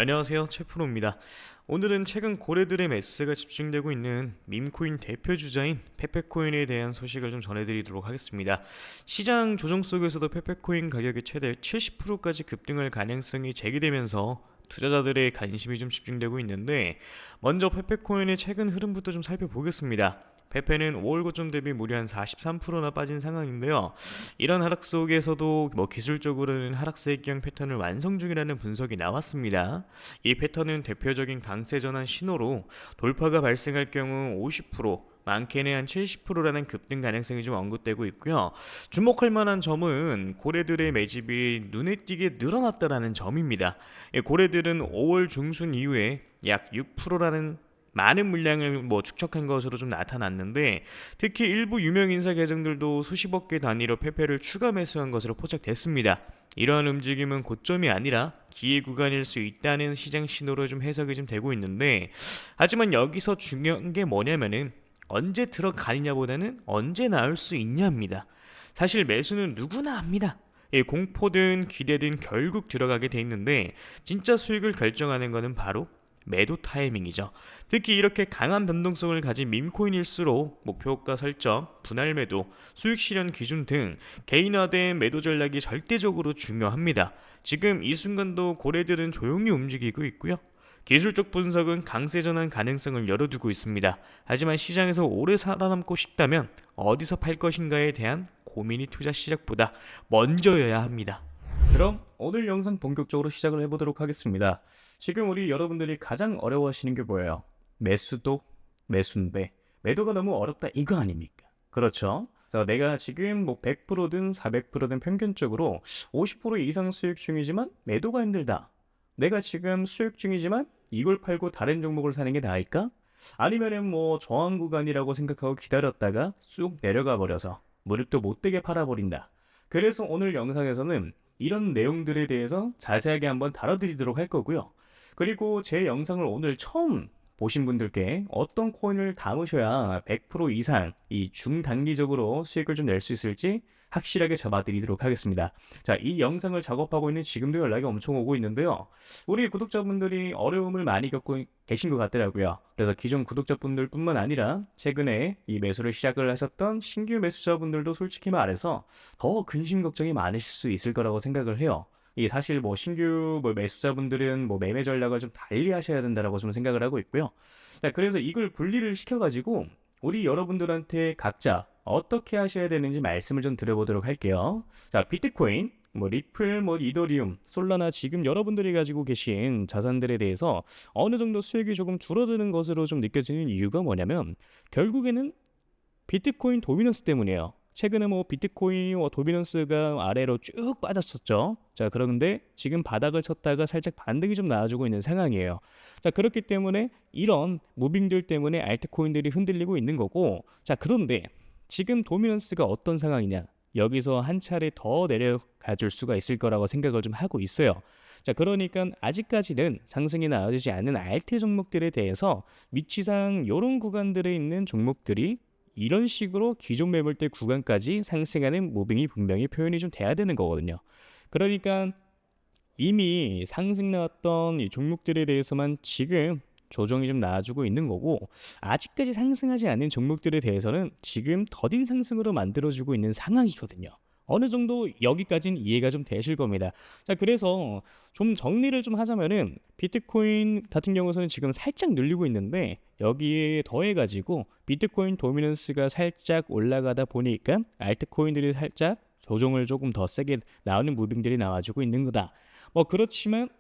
안녕하세요, 최프로입니다. 오늘은 최근 고래들의 매수세가 집중되고 있는 밈코인 대표 주자인 페페코인에 대한 소식을 좀 전해드리도록 하겠습니다. 시장 조정 속에서도 페페코인 가격이 최대 70%까지 급등할 가능성이 제기되면서 투자자들의 관심이 좀 집중되고 있는데, 먼저 페페코인의 최근 흐름부터 좀 살펴보겠습니다. 페페는 5월 고점 대비 무려 한 43%나 빠진 상황인데요. 이런 하락 속에서도 기술적으로는 하락세 경 패턴을 완성 중이라는 분석이 나왔습니다. 이 패턴은 대표적인 강세 전환 신호로 돌파가 발생할 경우 50%, 많게는 한 70%라는 급등 가능성이 좀 언급되고 있고요. 주목할 만한 점은 고래들의 매집이 눈에 띄게 늘어났다라는 점입니다. 고래들은 5월 중순 이후에 약 6%라는 많은 물량을 축적한 것으로 좀 나타났는데, 특히 일부 유명 인사 계정들도 수십억 개 단위로 페페를 추가 매수한 것으로 포착됐습니다. 이러한 움직임은 고점이 아니라 기회 구간일 수 있다는 시장 신호로 좀 해석이 좀 되고 있는데, 하지만 여기서 중요한 게 뭐냐면은 언제 들어가느냐보다는 언제 나올 수 있냐입니다. 사실 매수는 누구나 합니다. 공포든 기대든 결국 들어가게 돼 있는데, 진짜 수익을 결정하는 것은 바로 매도 타이밍이죠. 특히 이렇게 강한 변동성을 가진 밈코인일수록 목표가 설정, 분할 매도, 수익 실현 기준 등 개인화된 매도 전략이 절대적으로 중요합니다. 지금 이 순간도 고래들은 조용히 움직이고 있고요. 기술적 분석은 강세 전환 가능성을 열어두고 있습니다. 하지만 시장에서 오래 살아남고 싶다면 어디서 팔 것인가에 대한 고민이 투자 시작보다 먼저여야 합니다. 그럼 오늘 영상 본격적으로 시작을 해보도록 하겠습니다. 지금 우리 여러분들이 가장 어려워하시는 게 뭐예요? 매수도 매수인데 매도가 너무 어렵다, 이거 아닙니까? 그렇죠? 자, 내가 지금 100%든 400%든 평균적으로 50% 이상 수익 중이지만 매도가 힘들다. 내가 지금 수익 중이지만 이걸 팔고 다른 종목을 사는 게 나을까? 아니면은 저항 구간이라고 생각하고 기다렸다가 쑥 내려가 버려서 무릎도 못되게 팔아버린다. 그래서 오늘 영상에서는 이런 내용들에 대해서 자세하게 한번 다뤄드리도록 할 거고요. 그리고 제 영상을 오늘 처음 보신 분들께 어떤 코인을 담으셔야 100% 이상 이 중단기적으로 수익을 좀 낼 수 있을지 확실하게 잡아드리도록 하겠습니다. 자, 이 영상을 작업하고 있는 지금도 연락이 엄청 오고 있는데요. 우리 구독자분들이 어려움을 많이 겪고 계신 것 같더라고요. 그래서 기존 구독자분들 뿐만 아니라 최근에 이 매수를 시작을 하셨던 신규 매수자분들도 솔직히 말해서 더 근심 걱정이 많으실 수 있을 거라고 생각을 해요. 이 사실 신규 매수자분들은 매매 전략을 좀 달리 하셔야 된다라고 좀 생각을 하고 있고요. 자, 그래서 이걸 분리를 시켜가지고 우리 여러분들한테 각자 어떻게 하셔야 되는지 말씀을 좀 드려보도록 할게요. 자, 비트코인, 리플, 이더리움, 솔라나 지금 여러분들이 가지고 계신 자산들에 대해서 어느 정도 수익이 조금 줄어드는 것으로 좀 느껴지는 이유가 뭐냐면 결국에는 비트코인 도미넌스 때문이에요. 최근에 비트코인 도미넌스가 아래로 쭉 빠졌었죠. 자, 그런데 지금 바닥을 쳤다가 살짝 반등이 좀 나와주고 있는 상황이에요. 자, 그렇기 때문에 이런 무빙들 때문에 알트코인들이 흔들리고 있는 거고, 자, 그런데 지금 도미넌스가 어떤 상황이냐? 여기서 한 차례 더 내려가 줄 수가 있을 거라고 생각을 좀 하고 있어요. 자, 그러니까 아직까지는 상승이 나와주지 않는 알트 종목들에 대해서 위치상 이런 구간들에 있는 종목들이 이런 식으로 기존 매물대 구간까지 상승하는 무빙이 분명히 표현이 좀 돼야 되는 거거든요. 그러니까 이미 상승 나왔던 이 종목들에 대해서만 지금 조정이 좀 나와주고 있는 거고, 아직까지 상승하지 않는 종목들에 대해서는 지금 더딘 상승으로 만들어주고 있는 상황이거든요. 어느 정도 여기까지는 이해가 좀 되실 겁니다. 자, 그래서 좀 정리를 좀 하자면은 비트코인 같은 경우에는 지금 살짝 늘리고 있는데, 여기에 더해가지고 비트코인 도미넌스가 살짝 올라가다 보니까 알트코인들이 살짝 조정을 조금 더 세게 나오는 무빙들이 나와주고 있는 거다. 그렇지만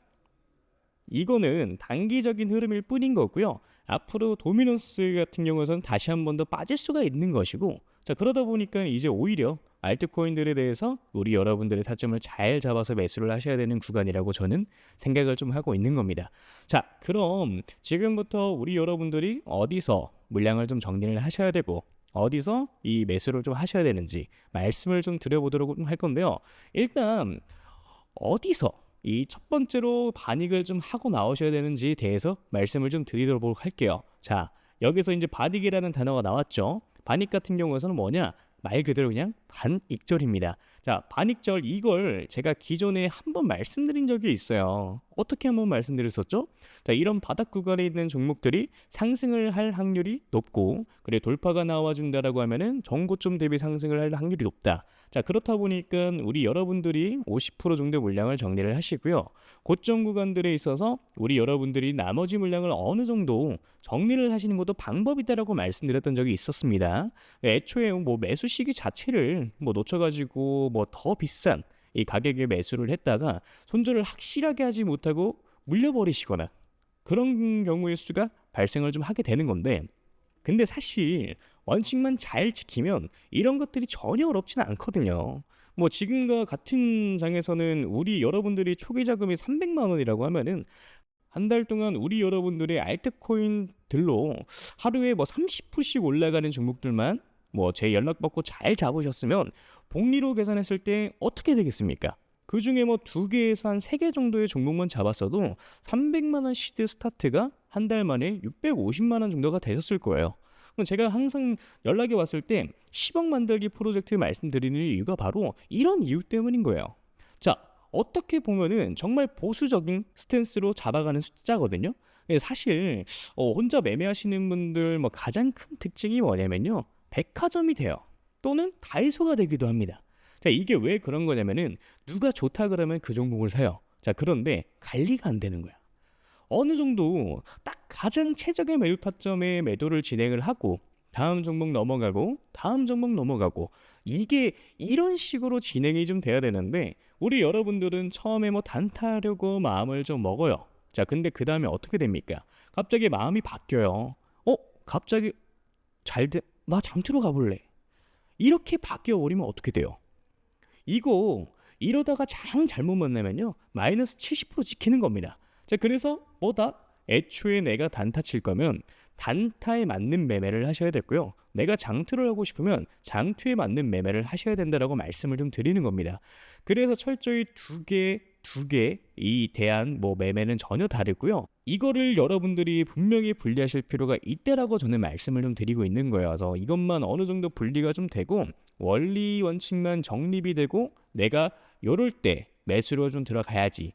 이거는 단기적인 흐름일 뿐인 거고요. 앞으로 도미넌스 같은 경우에는 다시 한 번 더 빠질 수가 있는 것이고, 자, 그러다 보니까 이제 오히려 알트코인들에 대해서 우리 여러분들의 타점을 잘 잡아서 매수를 하셔야 되는 구간이라고 저는 생각을 좀 하고 있는 겁니다. 자, 그럼 지금부터 우리 여러분들이 어디서 물량을 좀 정리를 하셔야 되고 어디서 이 매수를 좀 하셔야 되는지 말씀을 좀 드려보도록 할 건데요. 일단 어디서 이 첫 번째로 반익을 좀 하고 나오셔야 되는지에 대해서 말씀을 좀 드리도록 할게요. 자, 여기서 이제 반익이라는 단어가 나왔죠. 반익 같은 경우에는 뭐냐? 말 그대로 그냥 반익절입니다. 자, 반익절 이걸 제가 기존에 한번 말씀드린 적이 있어요. 어떻게 한번 말씀드렸었죠? 자, 이런 바닥 구간에 있는 종목들이 상승을 할 확률이 높고, 그래 돌파가 나와준다라고 하면은 전고점 대비 상승을 할 확률이 높다. 자, 그렇다 보니까 우리 여러분들이 50% 정도 물량을 정리를 하시고요. 고점 구간들에 있어서 우리 여러분들이 나머지 물량을 어느 정도 정리를 하시는 것도 방법이다라고 말씀드렸던 적이 있었습니다. 애초에 뭐 매수 시기 자체를 뭐 놓쳐가지고 뭐 더 비싼 이 가격에 매수를 했다가 손절을 확실하게 하지 못하고 물려버리시거나 그런 경우의 수가 발생을 좀 하게 되는 건데, 근데 사실 원칙만 잘 지키면 이런 것들이 전혀 어렵지는 않거든요. 뭐 지금과 같은 장에서는 우리 여러분들이 초기 자금이 300만 원이라고 하면은 한 달 동안 우리 여러분들의 알트코인들로 하루에 뭐 30%씩 올라가는 종목들만 뭐 제 연락 받고 잘 잡으셨으면 복리로 계산했을 때 어떻게 되겠습니까? 그 중에 뭐 2개에서 한 3개 정도의 종목만 잡았어도 300만 원 시드 스타트가 한 달 만에 650만 원 정도가 되셨을 거예요. 그럼 제가 항상 연락이 왔을 때 10억 만들기 프로젝트 말씀드리는 이유가 바로 이런 이유 때문인 거예요. 자, 어떻게 보면은 정말 보수적인 스탠스로 잡아가는 숫자거든요. 사실 혼자 매매하시는 분들 뭐 가장 큰 특징이 뭐냐면요, 백화점이 돼요. 또는 다이소가 되기도 합니다. 자, 이게 왜 그런 거냐면은 누가 좋다 그러면 그 종목을 사요. 자, 그런데 관리가 안 되는 거야. 어느 정도 딱 가장 최적의 매도 타점에 매도를 진행을 하고 다음 종목 넘어가고 다음 종목 넘어가고, 이게 이런 식으로 진행이 좀 돼야 되는데 우리 여러분들은 처음에 뭐 단타하려고 마음을 좀 먹어요. 자, 근데 그 다음에 어떻게 됩니까? 갑자기 마음이 바뀌어요. 갑자기 나 잠들어 가볼래. 이렇게 바뀌어 버리면 어떻게 돼요? 이거 이러다가 잘못 만나면요, 마이너스 70% 찍히는 겁니다. 자, 그래서 뭐다? 애초에 내가 단타 칠 거면 단타에 맞는 매매를 하셔야 됐고요. 내가 장투를 하고 싶으면 장투에 맞는 매매를 하셔야 된다라고 말씀을 좀 드리는 겁니다. 그래서 철저히 두 개 이 대한 뭐 매매는 전혀 다르고요. 이거를 여러분들이 분명히 분리하실 필요가 있다라고 저는 말씀을 좀 드리고 있는 거예요. 그래서 이것만 어느 정도 분리가 좀 되고 원리 원칙만 정립이 되고 내가 요럴 때 매수로 좀 들어가야지,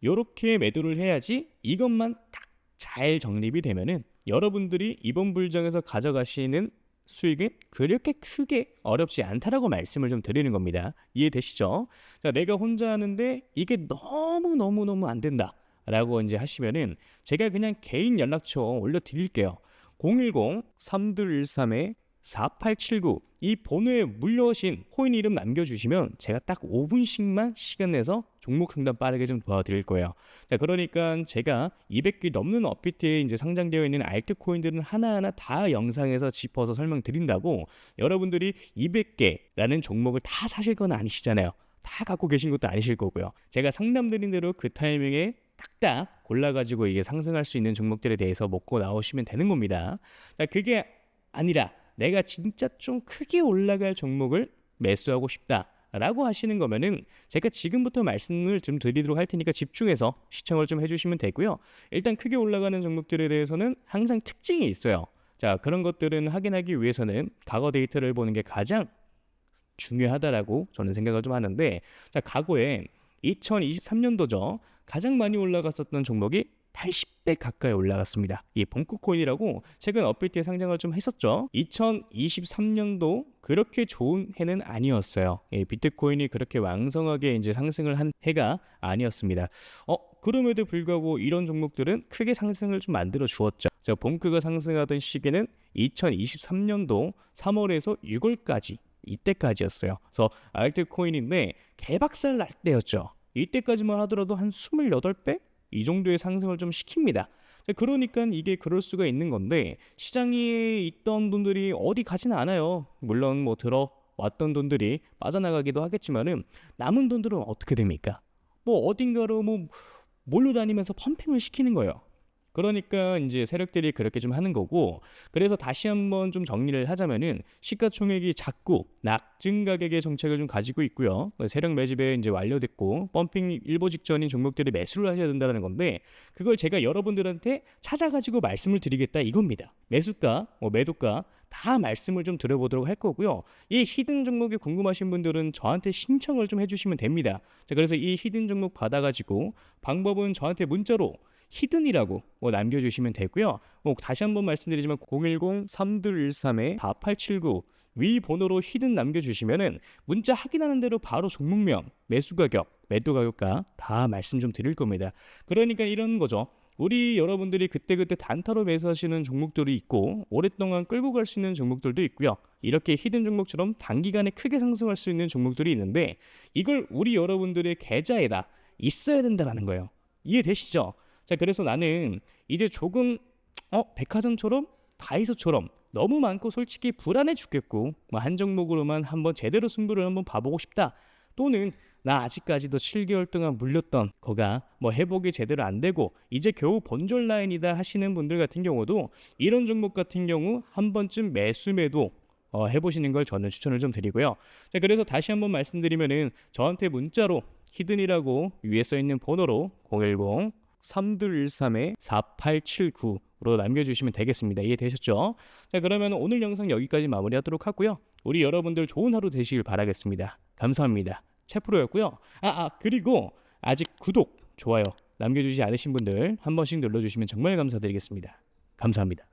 요렇게 매도를 해야지, 이것만 딱 잘 정립이 되면은 여러분들이 이번 불장에서 가져가시는 수익은 그렇게 크게 어렵지 않다라고 말씀을 좀 드리는 겁니다. 이해되시죠? 자, 내가 혼자 하는데 이게 너무 안 된다 라고 이제 하시면은 제가 그냥 개인 연락처 올려드릴게요. 010-3213-4879 이 번호에 물려오신 코인 이름 남겨주시면 제가 딱 5분씩만 시간 내서 종목 상담 빠르게 좀 도와드릴 거예요. 자, 그러니까 제가 200개 넘는 업비트에 이제 상장되어 있는 알트 코인들은 하나하나 다 영상에서 짚어서 설명드린다고, 여러분들이 200개라는 종목을 다 사실 건 아니시잖아요. 다 갖고 계신 것도 아니실 거고요. 제가 상담드린 대로 그 타이밍에 딱딱 골라가지고 이게 상승할 수 있는 종목들에 대해서 먹고 나오시면 되는 겁니다. 자, 그게 아니라 내가 진짜 좀 크게 올라갈 종목을 매수하고 싶다라고 하시는 거면은 제가 지금부터 말씀을 좀 드리도록 할 테니까 집중해서 시청을 좀 해주시면 되고요. 일단 크게 올라가는 종목들에 대해서는 항상 특징이 있어요. 자, 그런 것들은 확인하기 위해서는 과거 데이터를 보는 게 가장 중요하다라고 저는 생각을 좀 하는데, 자, 과거에 2023년도죠. 가장 많이 올라갔었던 종목이 80배 가까이 올라갔습니다. 이 벙커코인이라고 최근 업비트에 상장을 좀 했었죠. 2023년도 그렇게 좋은 해는 아니었어요. 비트코인이 그렇게 왕성하게 이제 상승을 한 해가 아니었습니다. 그럼에도 불구하고 이런 종목들은 크게 상승을 좀 만들어 주었죠. 벙크가 상승하던 시기는 2023년도 3월에서 6월까지 이때까지였어요. 그래서 알트코인인데 개박살 날 때였죠. 이때까지만 하더라도 한 28배? 이 정도의 상승을 좀 시킵니다. 그러니까 이게 그럴 수가 있는 건데, 시장에 있던 돈들이 어디 가지는 않아요. 물론 뭐 들어왔던 돈들이 빠져나가기도 하겠지만은 남은 돈들은 어떻게 됩니까? 뭐 어딘가로 뭐 몰로 다니면서 펌핑을 시키는 거예요. 그러니까 이제 세력들이 그렇게 좀 하는 거고, 그래서 다시 한번 좀 정리를 하자면은 시가총액이 작고 낙증 가격의 정책을 좀 가지고 있고요. 세력 매집에 이제 완료됐고 펌핑 일보 직전인 종목들이 매수를 하셔야 된다는 건데, 그걸 제가 여러분들한테 찾아가지고 말씀을 드리겠다 이겁니다. 매수가, 매도가 다 말씀을 좀 드려보도록 할 거고요. 이 히든 종목이 궁금하신 분들은 저한테 신청을 좀 해주시면 됩니다. 자, 그래서 이 히든 종목 받아가지고 방법은 저한테 문자로 히든이라고 남겨주시면 되고요. 다시 한번 말씀드리지만 010-3213-4879 위 번호로 히든 남겨주시면은 문자 확인하는 대로 바로 종목명, 매수 가격, 매도 가격과 다 말씀 좀 드릴 겁니다. 그러니까 이런 거죠. 우리 여러분들이 그때그때 단타로 매수하시는 종목들이 있고 오랫동안 끌고 갈 수 있는 종목들도 있고요. 이렇게 히든 종목처럼 단기간에 크게 상승할 수 있는 종목들이 있는데, 이걸 우리 여러분들의 계좌에다 있어야 된다는 거예요. 이해되시죠? 자, 그래서 나는 이제 조금 백화점처럼 다이소처럼 너무 많고 솔직히 불안해 죽겠고 한 종목으로만 한번 제대로 승부를 한번 봐보고 싶다, 또는 나 아직까지도 7개월 동안 물렸던 거가 회복이 제대로 안 되고 이제 겨우 본전 라인이다 하시는 분들 같은 경우도 이런 종목 같은 경우 한 번쯤 매수 매도 해보시는 걸 저는 추천을 좀 드리고요. 자, 그래서 다시 한번 말씀드리면은 저한테 문자로 히든이라고 위에 써 있는 번호로 010-3213-4879로 남겨주시면 되겠습니다. 이해되셨죠? 자, 그러면 오늘 영상 여기까지 마무리하도록 하고요. 우리 여러분들 좋은 하루 되시길 바라겠습니다. 감사합니다. 채프로였고요. 그리고 아직 구독, 좋아요 남겨주지 않으신 분들 한 번씩 눌러주시면 정말 감사드리겠습니다. 감사합니다.